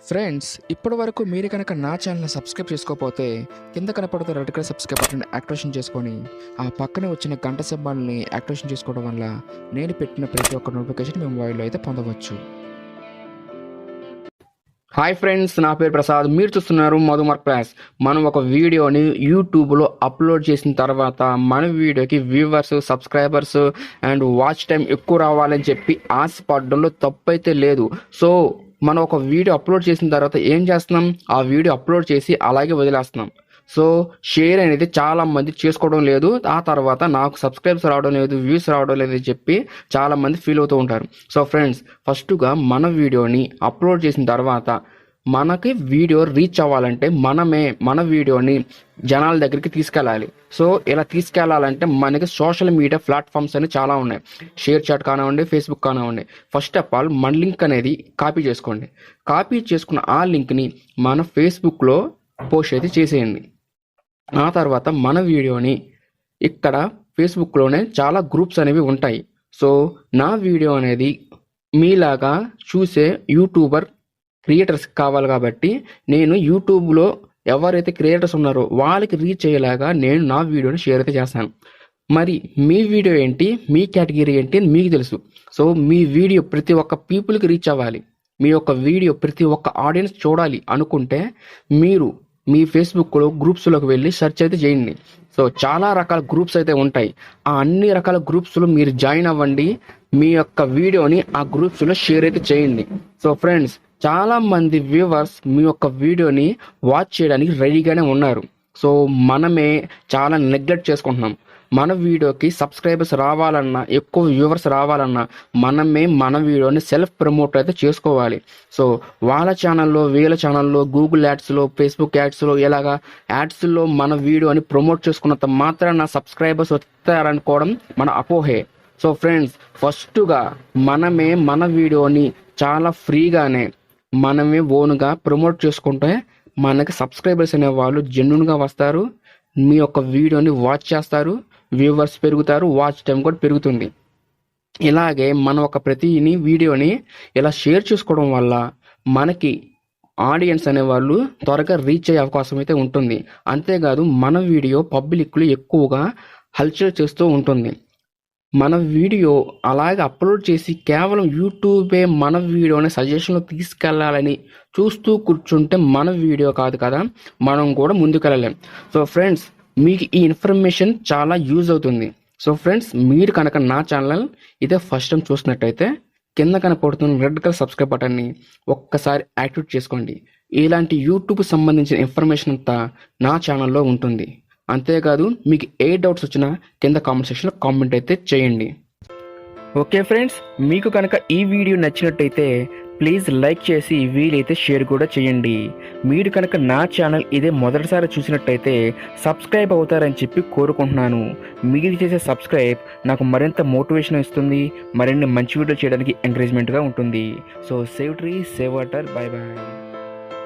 Friends, ఇప్పటి వరకు మీరు కనుక నా ఛానల్ని సబ్స్క్రైబ్ చేసుకోకపోతే కింద కనపడుతున్న red colour subscribe button activation చేసుకొని ఆ పక్కనే వచ్చిన గంట సింబల్ని యాక్టివేషన్ చేసుకోవడం వల్ల నేను పెట్టిన ప్రతి ఒక్క నోటిఫికేషన్ మీ మొబైల్లో అయితే పొందవచ్చు. హాయ్ ఫ్రెండ్స్, నా పేరు ప్రసాద్. మీరు చూస్తున్నారు మధు క్లాస్. మనం ఒక వీడియోని యూట్యూబ్లో అప్లోడ్ చేసిన తర్వాత మన వీడియోకి viewers, subscribers and watch time ఎక్కువ రావాలని చెప్పి ఆశపడడంలో తప్పు అయితే లేదు. సో మనం ఒక వీడియో అప్లోడ్ చేసిన తర్వాత ఏం చేస్తున్నాం, ఆ వీడియో అప్లోడ్ చేసి అలాగే వదిలేస్తున్నాం. సో షేర్ అనేది చాలా మంది చేసుకోవడం లేదు. ఆ తర్వాత నాకు సబ్స్క్రైబ్స్ రావడం లేదు, వ్యూస్ రావడం లేదు అని చెప్పి చాలా మంది ఫీల్ అవుతూ ఉంటారు. సో ఫ్రెండ్స్, ఫస్ట్గా మన వీడియోని అప్లోడ్ చేసిన తర్వాత మనకి వీడియో రీచ్ అవ్వాలంటే మనమే మన వీడియోని జనాల దగ్గరికి తీసుకెళ్ళాలి. సో ఇలా తీసుకెళ్లాలంటే మనకి సోషల్ మీడియా ప్లాట్ఫామ్స్ అని చాలా ఉన్నాయి. షేర్ చాట్ కానివ్వండి, ఫేస్బుక్ కానివ్వండి. ఫస్ట్ ఆఫ్ ఆల్ మన లింక్ అనేది కాపీ చేసుకోండి. కాపీ చేసుకున్న ఆ లింక్ని మన ఫేస్బుక్లో పోస్ట్ అయితే చేసేయండి. ఆ తర్వాత మన వీడియోని ఇక్కడ ఫేస్బుక్లోనే చాలా గ్రూప్స్ అనేవి ఉంటాయి. సో నా వీడియో అనేది మీలాగా చూసే యూట్యూబర్ క్రియేటర్స్ కావాలి కాబట్టి నేను యూట్యూబ్లో ఎవరైతే క్రియేటర్స్ ఉన్నారో వాళ్ళకి రీచ్ అయ్యేలాగా నేను నా వీడియోని షేర్ అయితే చేస్తాను. మరి మీ వీడియో ఏంటి, మీ కేటగిరీ ఏంటి అని మీకు తెలుసు. సో మీ వీడియో ప్రతి ఒక్క పీపుల్కి రీచ్ అవ్వాలి, మీ యొక్క వీడియో ప్రతి ఒక్క ఆడియన్స్ చూడాలి అనుకుంటే మీరు మీ ఫేస్బుక్లో గ్రూప్స్లోకి వెళ్ళి సెర్చ్ అయితే చేయండి. సో చాలా రకాల గ్రూప్స్ అయితే ఉంటాయి. ఆ అన్ని రకాల గ్రూప్స్లో మీరు జాయిన్ అవ్వండి. మీ యొక్క వీడియోని ఆ గ్రూప్స్లో షేర్ అయితే చేయండి. సో ఫ్రెండ్స్, చాలా మంది వ్యూవర్స్ మీ యొక్క వీడియోని వాచ్ చేయడానికి రెడీగానే ఉన్నారు. సో మనమే చాలా నెగ్లెక్ట్ చేసుకుంటున్నాం. మన వీడియోకి సబ్స్క్రైబర్స్ రావాలన్నా, ఎక్కువ వ్యూవర్స్ రావాలన్నా మనమే మన వీడియోని సెల్ఫ్ ప్రమోట్ అయితే చేసుకోవాలి. సో వాళ్ళ ఛానల్లో, వీళ్ళ ఛానల్లో, గూగుల్ యాడ్స్లో, ఫేస్బుక్ యాడ్స్లో, ఇలాగా యాడ్స్లో మన వీడియోని ప్రమోట్ చేసుకున్నంత మాత్రాన సబ్స్క్రైబర్స్ వస్తారనుకోవడం మన అపోహే. సో ఫ్రెండ్స్, ఫస్ట్గా మనమే మన వీడియోని చాలా ఫ్రీగానే మనమే ఓన్గా ప్రమోట్ చేసుకుంటే మనకి సబ్స్క్రైబర్స్ అనే వాళ్ళు జెన్యున్గా వస్తారు, మీ యొక్క వీడియోని వాచ్ చేస్తారు, వ్యూవర్స్ పెరుగుతారు, వాచ్ టైం కూడా పెరుగుతుంది. ఇలాగే మనం ఒక ప్రతిని వీడియోని ఇలా షేర్ చేసుకోవడం వల్ల మనకి ఆడియన్స్ అనేవాళ్ళు త్వరగా రీచ్ అయ్యే అవకాశం అయితే ఉంటుంది. అంతేకాదు మన వీడియో పబ్లిక్లో ఎక్కువగా హల్చల్ చేస్తూ ఉంటుంది. మన వీడియో అలాగే అప్లోడ్ చేసి కేవలం యూట్యూబే మన వీడియోని సజెషన్లో తీసుకెళ్లాలని చూస్తూ కూర్చుంటే మన వీడియో కాదు కదా, మనం కూడా ముందుకెళ్ళలేం. సో ఫ్రెండ్స్, మీకు ఈ ఇన్ఫర్మేషన్ చాలా యూజ్ అవుతుంది. సో ఫ్రెండ్స్, మీరు కనుక నా ఛానల్ ఇదే ఫస్ట్ టైం చూసినట్టయితే కింద కనపడుతున్న రెడ్ కలర్ సబ్స్క్రైబ్ బటన్ని ఒక్కసారి యాక్టివేట్ చేసుకోండి. ఇలాంటి యూట్యూబ్ సంబంధించిన ఇన్ఫర్మేషన్ అంతా నా ఛానల్లో ఉంటుంది. అంతేకాదు మీకు ఏ డౌట్స్ వచ్చినా కింద కామెంట్ సెక్షన్లో కామెంట్ అయితే చేయండి. ఓకే ఫ్రెండ్స్, మీకు కనుక ఈ వీడియో నచ్చినట్టయితే ప్లీజ్ లైక్ చేసి వీలైతే షేర్ కూడా చేయండి. మీరు కనుక నా ఛానల్ ఇదే మొదటిసారి చూసినట్టయితే సబ్స్క్రైబ్ అవుతారని చెప్పి కోరుకుంటున్నాను. మీరు చేసే సబ్స్క్రైబ్ నాకు మరింత మోటివేషన్ ఇస్తుంది, మరిన్ని మంచి వీడియో చేయడానికి ఎంకరేజ్మెంట్గా ఉంటుంది. So save tree, save water. Bye bye.